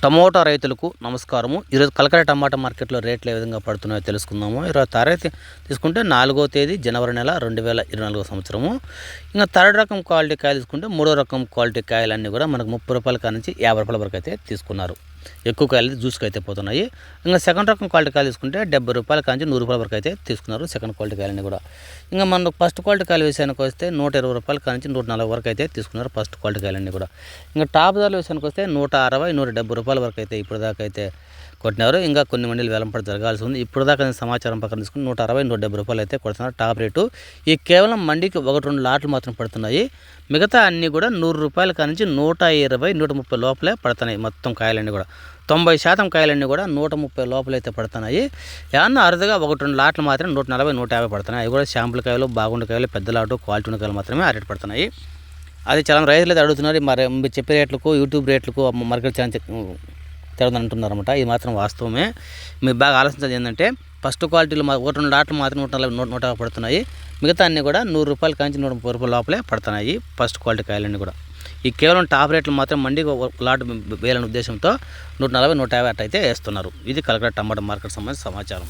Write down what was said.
Tomato రైతులకు నమస్కారము. ఈరోజు కలకడ టమాటా మార్కెట్లో రేట్లు ఏ విధంగా పడుతున్నాయో తెలుసుకుందాము. ఈరోజు తారీఖు తీసుకుంటే 4వ తేదీ జనవరి నెల 2024 సంవత్సరము. ఇంకా థర్డ్ రకం క్వాలిటీ కాయలు తీసుకుంటే 3వ రకం క్వాలిటీ కాయలన్నీ కూడా మనకు 30 రూపాయల కాడ నుంచి 50 రూపాయల వరకు అయితే తీసుకున్నారు. ఎక్కువ కాయలు జ్యూస్కి అయితే పోతున్నాయి. ఇంకా సెకండ్ రకం క్వాలిటీ కాయలు తీసుకుంటే 70 రూపాయల కాడ నుంచి 100 రూపాయల వరకు అయితే తీసుకున్నారు సెకండ్ క్వాలిటీ కాయలన్నీ కూడా. ఇంకా మనకు ఫస్ట్ క్వాలిటీ కాయలు విషయానికి వస్తే 120 రూపాయల కాడ నుంచి 140 వరకు అయితే తీసుకున్నారు ఫస్ట్ క్వాలిటీ కాయలన్నీ కూడా. ఇంకా టాప్ ధరల విషయానికి వస్తే 160, 170 రూపాయల వరకు అయితే ఇప్పుడు దాకా అయితే కొట్టినారు. ఇంకా కొన్ని మండీలు వేలంపడి జరగాల్సి ఉంది. ఇప్పుడు దాకా సమాచారం ప్రకారం తీసుకుని 160, 170 రూపాయలు అయితే కొడుతున్నారు టాప్ రేటు. ఈ కేవలం మండీకి 1-2 లాట్లు మాత్రం పడుతున్నాయి. మిగతా అన్నీ కూడా 100 రూపాయల కాడ నుంచి 120, 130 లోపలే పడుతున్నాయి. మొత్తం కాయలన్నీ కూడా 90% కాయలన్నీ కూడా 130 లోపలైతే పడుతున్నాయి. ఏమన్నా అరుదుగా 1-2 లాట్లు మాత్రం 140, 150 పడుతున్నాయి. అవి కూడా శాంపుల్ కాయలు, బాగుండే కాయలు, పెద్ద లాటు, క్వాలిటీ ఉన్న కాయలు మాత్రమే ఆ రేటు పడుతున్నాయి. అది చాలా రైతులు అయితే అడుగుతున్నారు. మరి మీరు చెప్పే రేట్లకు యూట్యూబ్ రేట్లకు మార్కెట్ ఛాన్స్ తెరదని అంటున్నారన్నమాట. ఇది మాత్రం వాస్తవమే. మీరు బాగా ఆలోచించేది ఏంటంటే ఫస్ట్ క్వాలిటీలో 1-2 లాట్లు మాత్రం 140, 150 పడుతున్నాయి. మిగతా అన్నీ కూడా 100 రూపాయల కాంచి 130 రూపాయల లోపలే పడుతున్నాయి ఫస్ట్ క్వాలిటీ కాయలన్నీ కూడా. ఈ కేవలం టాప్ రేట్లు మాత్రం మండికి లాట్ వేయాలనే ఉద్దేశంతో 140, 150 అట్టయితే వేస్తున్నారు. ఇది కలకడ టమాటా మార్కెట్ సంబంధించిన సమాచారం.